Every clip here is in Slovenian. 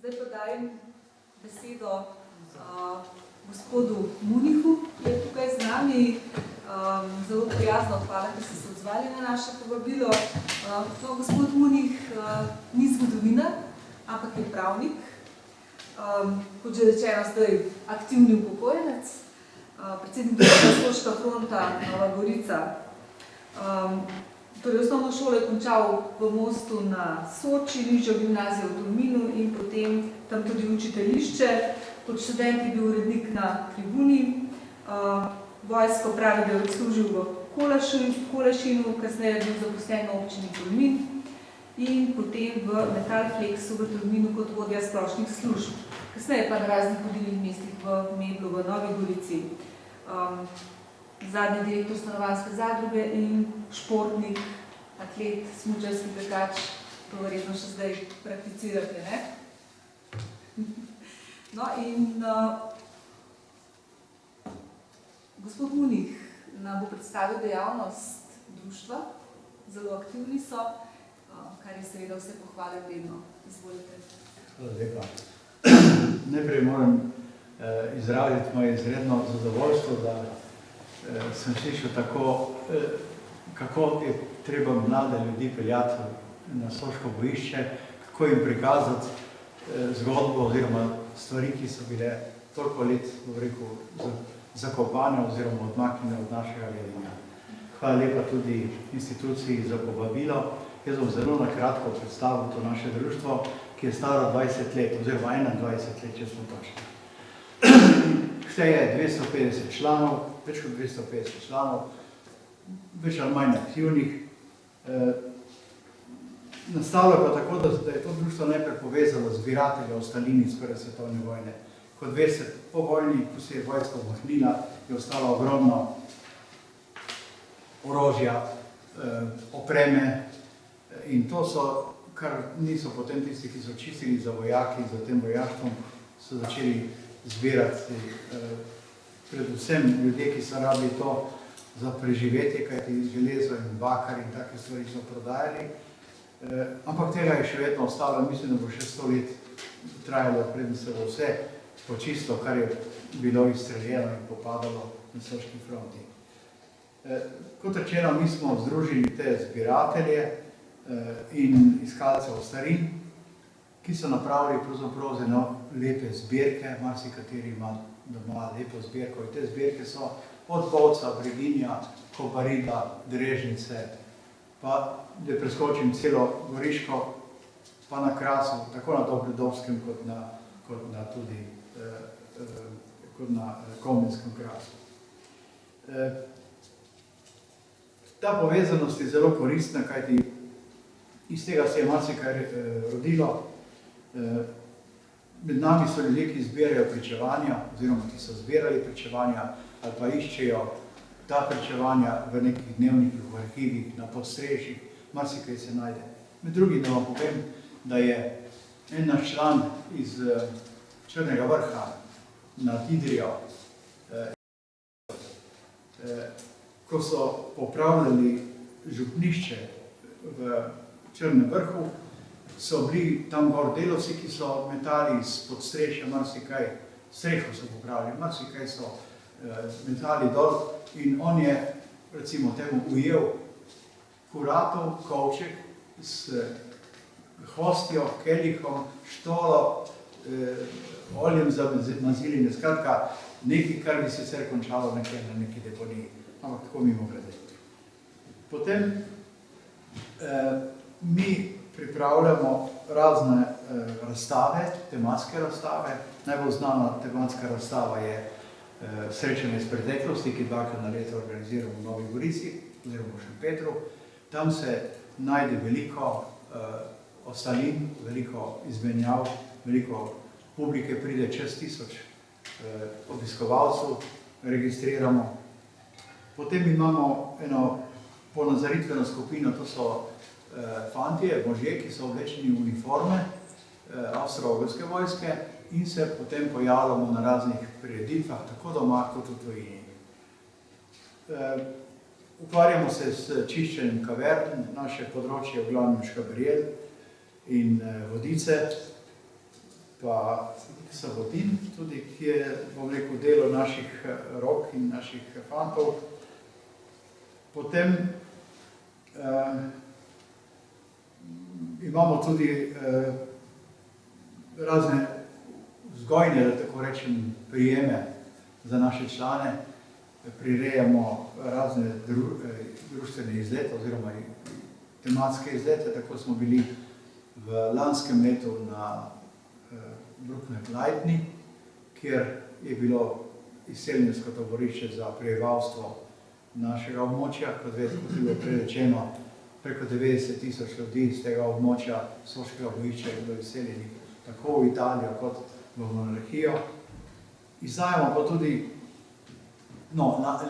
Zdaj pa dajem besedo gospodu Munichu, ki je tukaj z nami. Zelo prijazno, hvala, da ste se odzvali na naše povabilo. Gospod Munih ni zgodovinar, ampak je pravnik. Kot že rečeno, zdaj aktivni upokojenec, predsednik Sloška fronta Nova Gorica. Torej, osnovno šolo je končal v Mostu na Soči, nižjo gimnazijo v Tolminu in potem tam tudi učiteljišče. Kot študent je bil urednik na Tribuni. Vojsko pravi, da je odslužil v Kolašinu, kasneje je bil zaposlen na občini Tolmin in potem v Metalflexu v Tolminu kot vodja splošnih služb. Kasneje pa na raznih vodilnih mestih v Meblu, v Novi Gorici. Zadnji direktor stanovanjske zadruge in športnik, atlet, smučarski tekač, to verjetno še zdaj prakticirate, ne? No in gospod Munih nam bo predstavil dejavnost društva, zelo aktivni so, kar je seveda vse pohvale vredno. Izvolite. Hvala lepa. Najprej moram izraziti moje izredno zadovoljstvo, da sem slišal tako, kako je treba mlade ljudi peljati na Soško bojišče, kako jim prikazati zgodbo oziroma stvari, ki so bile toliko let, zakopane oziroma odmaknjene od našega vedenja. Hvala lepa tudi instituciji za povabilo. Jaz bom zelo na kratko predstavil to naše društvo, ki je staro 20 let oziroma 21 let, če smo točni. Šteje 250 članov, več kot 250 članov, več ali manj aktivnih. Nastalo pa tako, da je to društvo najprej povezalo zbiratelja v Stalini iz Prve svetovne vojne. Kot veste, po vojni, ko se je vojska umaknila, je ostalo ogromno orožja, opreme in to so, kar niso potem tisti, ki so čistili za vojaki, za tem vojaštvom, so začeli zbirati predvsem ljudje, ki so rabili to za preživetje, kajti železo in bakar in take stvari so prodajali. Ampak tega je še vedno ostalo, mislim, da bo še 100 let trajalo, preden se bo vse počisto, kar je bilo izstreljeno in popadalo na Soški fronti. Kot rečeno, mi smo združili te zbiratelje in iskalcev starin, ki so napravili pravzaprav zelo lepe zbirke, marsikateri ima doma lepo zbirko. In te zbirke so od Bovca, Breginja, Kobarida, Drežnice, pa da preskočim celo Goriško, pa na Krasu, tako na Dobrodovskem kot na tudi Komenskem Krasu. Ta povezanost je zelo koristna, kajti iz tega se je marsikaj rodilo. Med nami so ljudje, ki zbirajo pričevanja, oziroma ki so zbirali pričevanja ali pa iščejo ta pričevanja v nekih dnevnikih, v arhivih, na podstrešjih, marsikaj se najde. Med drugim, da vam povem, da je en naš član iz Črnega Vrha nad Idrijo, ko so popravljali župnišče v Črnem Vrhu, so bili tam gor delavci, ki so metali iz podstrešja marsikaj, streho so popravili, marsikaj so metali dol in on je, recimo temu, ujel kuratov, kovček s hostjo, kelihom, štolo, oljem za maziline, skratka, nekaj, kar bi sicer končalo na neki deponiji, ampak tako mimo grede. Potem mi pripravljamo razne razstave, tematske razstave. Najbolj znana tematska razstava je Srečanje iz preteklosti, ki dvakrat na leto organiziramo v Novi Gorici oziroma v Šempetru. Tam se najde veliko ostalin, veliko izmenjav, veliko publike pride čez 1000 obiskovalcev, registriramo. Potem imamo eno ponazoritveno skupino, to so fantje, možje, ki so oblečeni v uniforme Avstro-Ogrske vojske in se potem pojavljamo na raznih prireditvah, tako doma kot v tujini. Ukvarjamo se s čiščenjem kavern, naše področje je v glavnem Škaberjel in Vodice. pa Sabotin, tudi, ki je, bom rekel, delo naših rok in naših fantov. Potem imamo tudi razne vzgojne, da tako rečem, prijeme za naše člane. Prirejamo razne društvene izlete oziroma tematske izlete. Tako smo bili v lanskem letu na Bruckner-Leitni, kjer je bilo izseljensko taborišče za prebivalstvo našega območja. Kot je bilo prerečeno, preko 90.000 ljudi iz tega območja Soškega bojišča je bilo izseljenih tako v Italijo kot v monarhijo. Izdajamo pa tudi,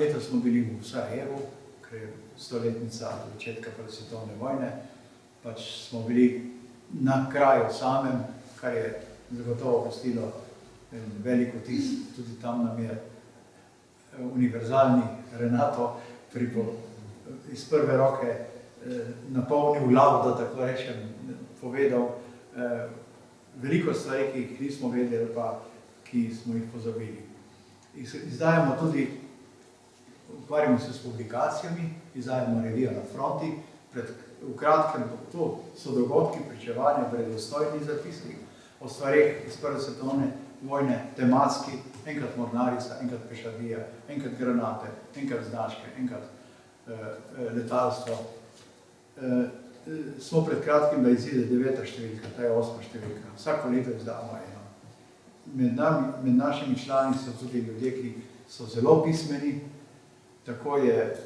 letos smo bili v Sarajevu, ker je stoletnica začetka Prve svetovne vojne, pač smo bili na kraju samem, kar je zagotovo pustilo veliko vtis. Tudi tam nam je univerzalni Renato iz prve roke napolnil glavo, da tako rečem, povedal veliko stvari, ki jih nismo vedeli, pa ki smo jih pozabili. Izdajamo tudi, ukvarjamo se s publikacijami, izdajamo revijo Na fronti. V kratkem, to so dogodki, pričevanja, verodostojni zapiski o stvareh iz Prve svetovne vojne, tematski, enkrat mornarica, enkrat pešadija, enkrat granate, enkrat značke, enkrat letalstvo. Smo pred kratkim, da izide 9. številka, ta je 8. številka. Vsako leto izdamo eno. Med našimi člani so tudi ljudje, ki so zelo pismeni. Tako je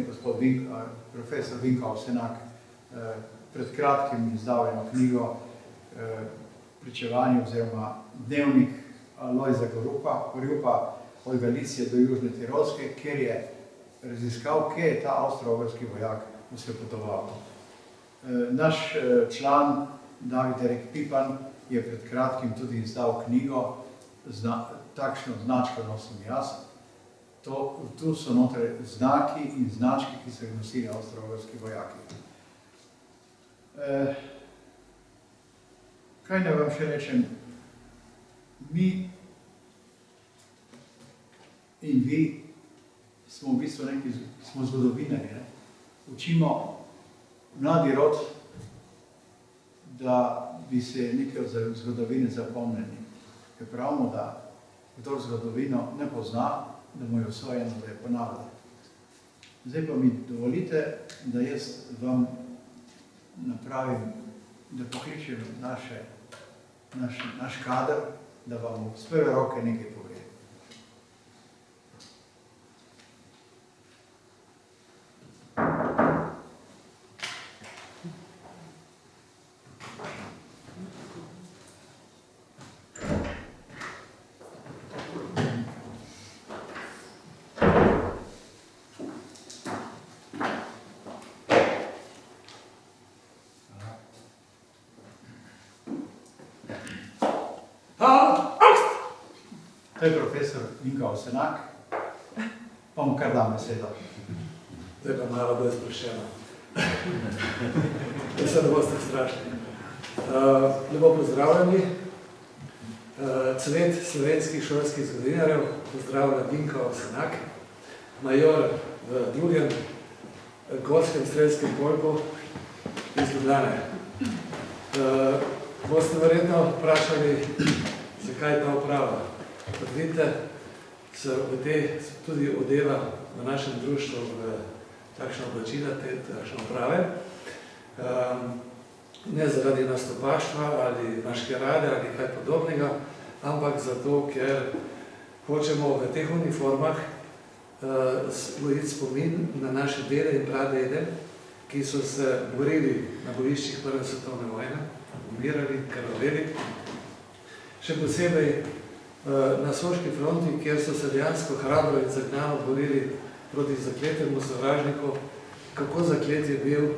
gospod profesor Vinko Avsenak pred kratkim izdal eno knjigo, pričevanje oziroma dnevnik Lojza Gorjupa od Galicije do Južne Tirolske, kjer je raziskal, kje je ta avstro-ogrski vojak vse potoval. Naš član David Erik Pipan je pred kratkim tudi izdal knjigo, takšno značko nosim jaz. Tu so noter znaki in znački, ki so jih nosili avstro-ogrski vojaki. Kaj ne vam še rečem? Mi in vi smo v bistvu smo zgodovinari. Učimo mladi rod, da bi se nekaj od zgodovine zapomnili. Ker pravimo, da kdor zgodovino ne pozna, da mu je usvojeno, da je ponavlja. Zdaj pa mi dovolite, da jaz vam napravim, da pokličem naš kader, da vam z prve roke nekaj pove. To je profesor Vinko Avsenak, pa mu kar dam besedo. Zdaj pa malo bolj sprašeno. Da se ne boste strašni. Lepo pozdravljeni. Cvet slovenskih šolskih zgodovinarjev pozdravlja Vinko Avsenak, major v 2. gorskem strelskem polku iz Ljubljane. Boste verjetno vprašali, zakaj ta uprava. Kot vidite, se tudi odeva v našem društvu takšna oblačila, takšne uprave. Ne zaradi nastopaštva ali maškerade ali kaj podobnega, ampak zato, ker hočemo v teh uniformah vzgojiti spomin na naše dede in pradede, ki so se borili na bojiščih Prve svetovne vojne, umirali, krvaveli. Še posebej na Soški fronti, kjer so se dejansko hrabro in zagnano borili proti zakletemu sovražniku. Kako zaklet je bil,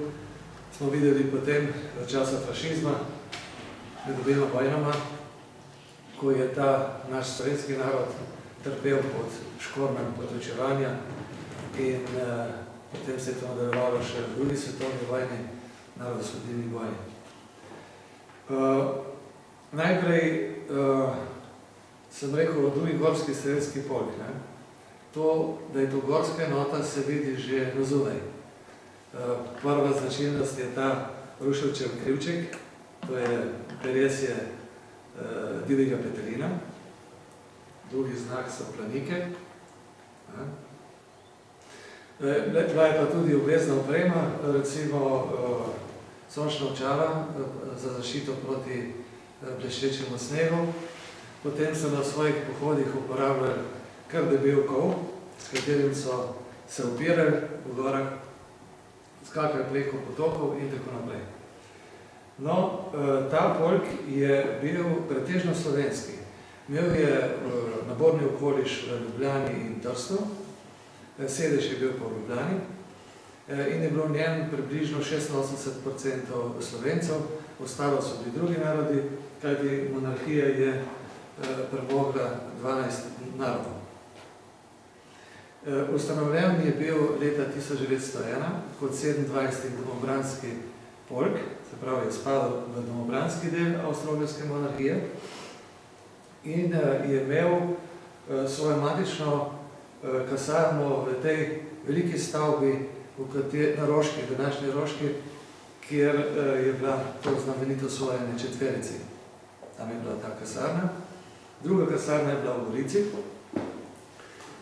smo videli potem v času fašizma, med obema vojnama, ko je ta naš slovenski narod trpel pod škornjem potlačevanja in potem se je to nadaljevalo še v 2. svetovni vojni, narodosvobodilni vojni. Najprej sem rekel o drugi gorski strelski polk. To, da je to gorska enota, se vidi že na zunaj. Prva značilnost je ta ruševčev krivček, to je peresje divjega petelina. Drugi znak so planike. Bila je pa tudi obvezna oprema, recimo sončna očala za zaščito proti bleščečemu snegu. Potem so na svojih pohodih uporabljali kar debel kol, s katerim so se opirali v gorah, skakali preko potokov in tako naprej. No, ta polk je bil pretežno slovenski. Imel je naborni okoliš v Ljubljani in Trstu, sedež je bil pa v Ljubljani in je bilo v njem približno 86% Slovencev, ostalo so bili drugi narodi, kajti monarhija je premogla 12 narodov. Ustanovljen je bil leta 1901 kot 27. domobranski polk, se pravi, je spadal v domobranski del Avstro-Ogrske monarhije in je imel svojo matično kasarno v tej veliki stavbi na Roški, današnji Roški, kjer je bila to znamenito sojenje četverici. Tam je bila ta kasarna. Druga kasarna je bila v Gorici.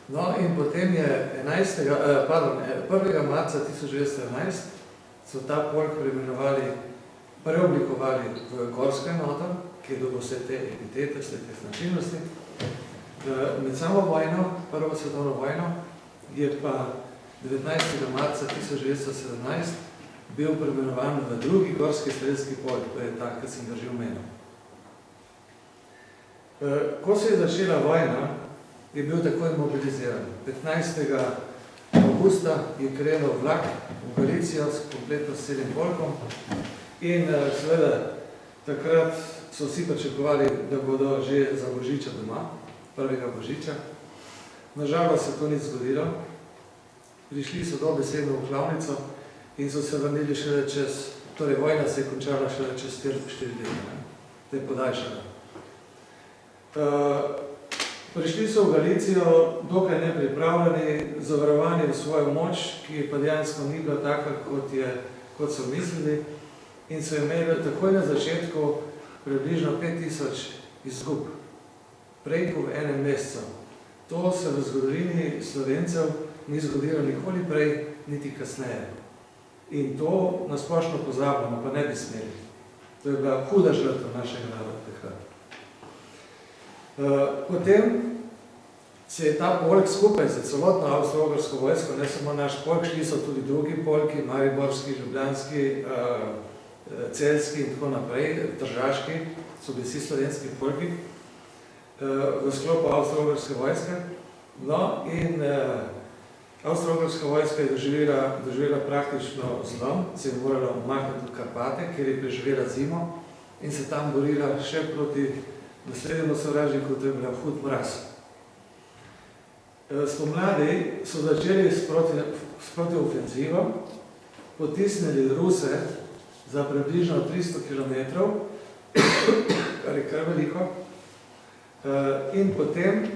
No in potem je 1. marca 1911 so ta polk preoblikovali v gorsko enoto, ki je dobil vse te epitete, vse te značilnosti. Med samo vojno, prvo svetovno vojno, je pa 19. marca 1917 bil preimenovan v drugi gorski strelski polk, to je tak, kot sem ga že omenil. Ko se je začela vojna, je bil takoj mobiliziran. 15. avgusta je krenil vlak v Galicijo s kompletno s celim polkom in seveda takrat so vsi pričakovali, da bodo že za Božiča doma, 1. Božiča. Nažalost se to ni zgodilo. Prišli so dobesedno v klavnico in so se vrnili šele čez, torej vojna se je končala šele čez 4 dni, to je podaljšala. Prišli so v Galicijo dokaj nepripravljeni, zavarovani v svojo moč, ki pa dejansko ni bila taka, kot so mislili, in so imeli takoj na začetku približno 5000 izgub, prej v enem mesecu. To se v zgodovini Slovencev ni zgodilo nikoli prej, niti kasneje. In to nasplošno pozabljamo, pa ne bi smeli. To je bila huda žrtva našega naroda takrat. Potem se je ta polk skupaj za celotno Avstro-Ogrsko vojsko, ne samo naš polk, šli so tudi drugi polki, mariborski, ljubljanski, celjski in tako naprej, tržaški, so bili vsi slovenski polki v sklopu Avstro-Ogrske vojske. No in Avstro-Ogrska vojska je doživela praktično zlom, se je morala umakniti v Karpate, kjer je preživela zimo in se tam borila še proti naslednjemu sovražniku, to je bila hud mraz. Spomladi so začeli s protiofenzivo, potisnili Ruse za približno 300 km, kar je kar veliko, in potem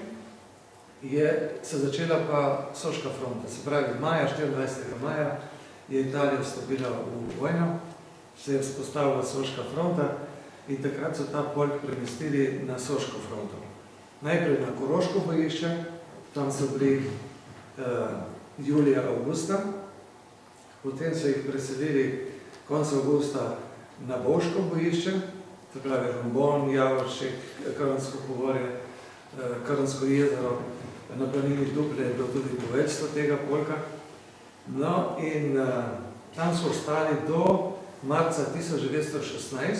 se začela pa Soška fronta. Se pravi, 24. maja je Italija vstopila v vojno, se je vzpostavila Soška fronta in takrat so ta polk premestili na Soško fronto. Najprej na Koroško bojišče, tam so bili julija, avgusta, potem so jih preselili konec avgusta na Bovško bojišče, se pravi Rombon, Javoršek, Krnsko pogorje, Krnsko jezero, na planini Duple je bilo tudi povedstvo tega polka. No in tam so ostali do marca 1916,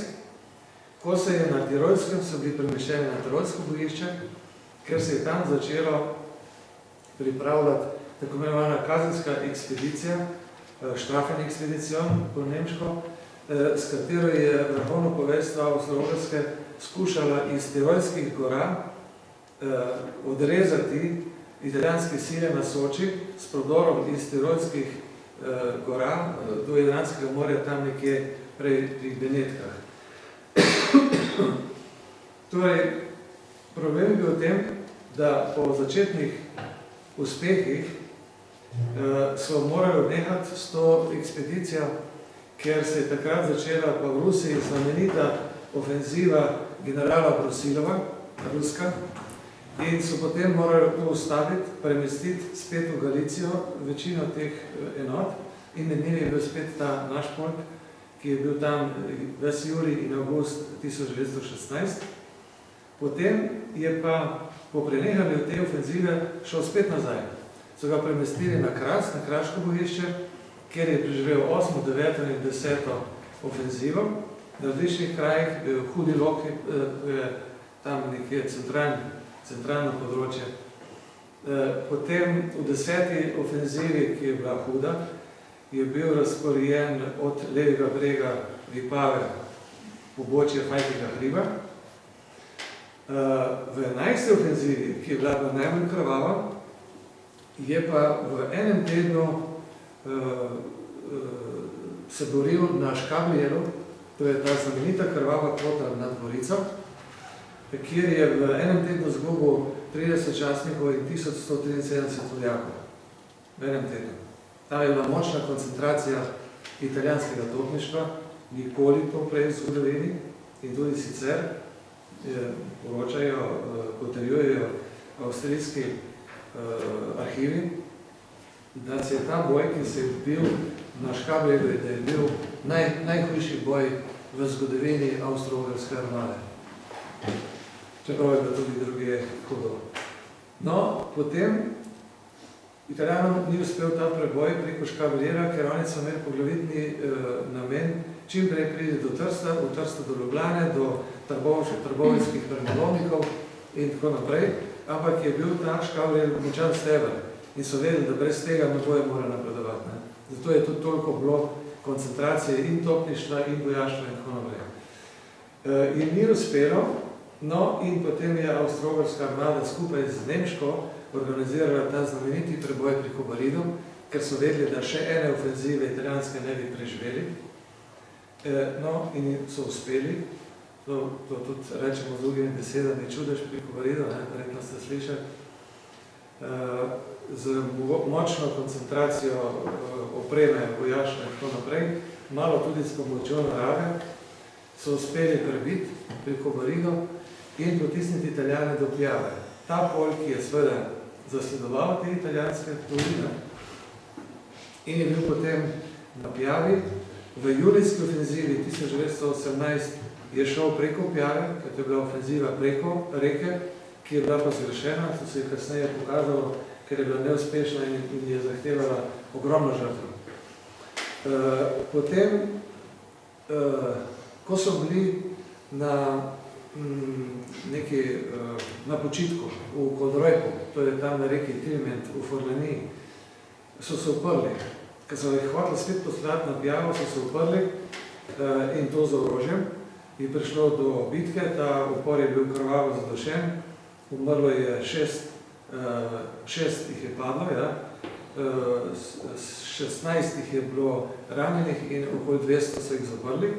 ko se je na Tirolskem, so bili premeščeni na Tirolsko bojišče, ker se je tam začelo pripravljati tako imenovana kazenska ekspedicija, Strafen ekspedicion po nemško, s katero je vrhovno poveljstvo Avstro-Ogrske skušala iz Tirolskih gora odrezati italijanske sile na Soči s prodorom iz Tirolskih gora do Jadranskega morja, tam nekje prej pri Benetkah. Torej, problem je bil v tem, da po začetnih uspehih so morali odnehati s to ekspedicijo, ker se je takrat začela pa v Rusiji znamenita ofenziva generala Brusilova, ruska, in so potem morali to ustaviti, premestiti spet v Galicijo večino teh enot in med njimi je bil spet ta naš polk, ki je bil tam ves julij in avgust 1916. Potem je pa po prenehanju te ofenzive šel spet nazaj. So ga premestili na Kras, na Kraško bojišče, kjer je preživel 8., 9. in 10. ofenzivo. Na različnih krajih, Hudi Loki, tam nekje centralno področje. Potem v 10. ofenzivi, ki je bila huda, je bil razporejen od levega brega Vipave pobočje Fajtega hriba. V 11. ofenzivi, ki je bila najbolj krvava, je pa v enem tednu se boril na Škabljeru, to je ta znamenita krvava pota nad Gorico, kjer je v enem tednu zgubil 30 častnikov in 1173 vojakov. V enem tednu. Tam je bila močna koncentracija italijanskega topništva, nikoli to prej v zgodovini in tudi sicer poročajo, potrjujejo avstrijski arhivi, da se je ta boj, ki se je bil na Škabljeru, da je bil najhujši boj v zgodovini Avstro-Ogrske armade. Čeprav je bilo tudi druge hudo. No, potem Italijanom ni uspel ta preboj preko Škabljera, ker oni so imeli poglavitni namen čim prej priti do Trsta, v Trsta do Ljubljane, do trbovinskih premolovnikov in tako naprej, ampak je bil ta Škabljer močan steber in so vedeli, da brez tega ne bojo mora napredovati. Ne? Zato je tudi toliko bilo koncentracije in topništva in vojaštva in tako naprej. In ni uspelo, no in potem je Avstro-Ogrska armada skupaj z Nemško organizirala ta znameniti preboj pri Kobaridu, ker so vedeli, da še ene ofenzive italijanske ne bi preživeli. No, in so uspeli, to tudi rečemo z drugimi besedami, čudež pri Kobaridu, verjetno ste slišali, z močno koncentracijo opreme, vojaštva in tako naprej, malo tudi s pomočjo narave, so uspeli prebiti pri Kobaridu in potisniti Italijane do Pjave. Ta polk je seveda zasledoval te italijanske tuline in je bil potem na Pjavi. V julijski ofenzivi 1918 je šel preko Pjave, ker je bila ofenziva preko reke, ki je bila pa zgrešena, to se je kasneje pokazalo, ker je bila neuspešna in je zahtevala ogromno žrtev. Potem, ko so bili na počitku v Kodrojku, to je tam na reki Tilment v Forlaniji, so se uprli. Ker so jih hvatili spet poslati na Pjavo, so se uprli in to z orožjem. Je prišlo do bitke, ta upor je bil krvavo zadušen, umrlo je šest jih je padlo, 16 jih je bilo ranjenih in okoli 200 so jih zaprli.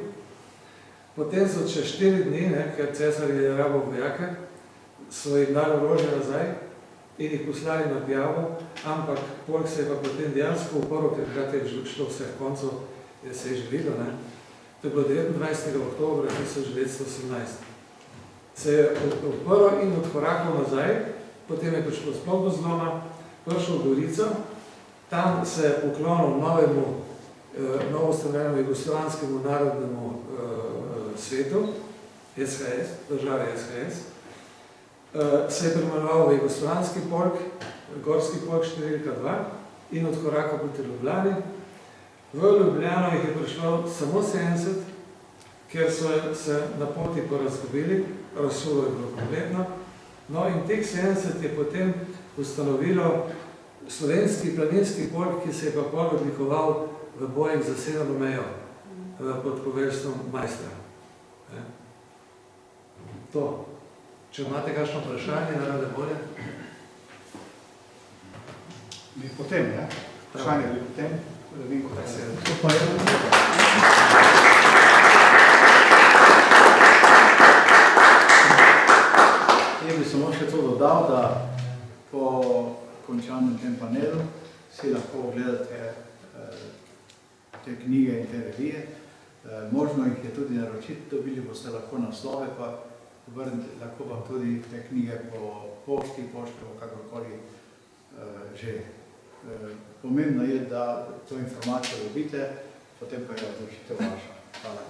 Potem so čez 4 dni, ker cesar je rabil vojake, so jim dali orožje nazaj in jih poslali na Pjavo, ampak polk se je pa potem dejansko uprl, ker takrat je šlo vseh koncov, se je že videl. To je bilo 29. oktobra 1918. Se je uprl in odkorakal nazaj, potem je prišlo sploh do zloma, prišel v Gorico, tam se je poklonil novoustanovljenemu jugoslovanskemu narodnemu svetu, SHS, države SHS, se je premenoval v jugoslovanski polk, gorski polk številka 2 in odkorakal proti Ljubljani. V Ljubljano jih je prišlo samo 70, ker so se na poti porazgubili, razsulo je bilo kompletno. No in teh 70 je potem ustanovilo slovenski planinski polk, ki se je pa pol oblikoval v bojih za severno mejo pod poveljstvom Majstra. To. Če imate kakšno vprašanje, narade bolje? Bi potem, ja? Vprašanje bi potem, da vim, kako se je. dodal, da po končanem tem panelu si lahko ogledate te knjige in te revije. Možno jih je tudi naročiti, dobili boste lahko naslove, pa lahko pa tudi te knjige po pošti, kakorkoli že. Pomembno je, da to informacijo dobite, potem pa je odločitev vaša. Hvala.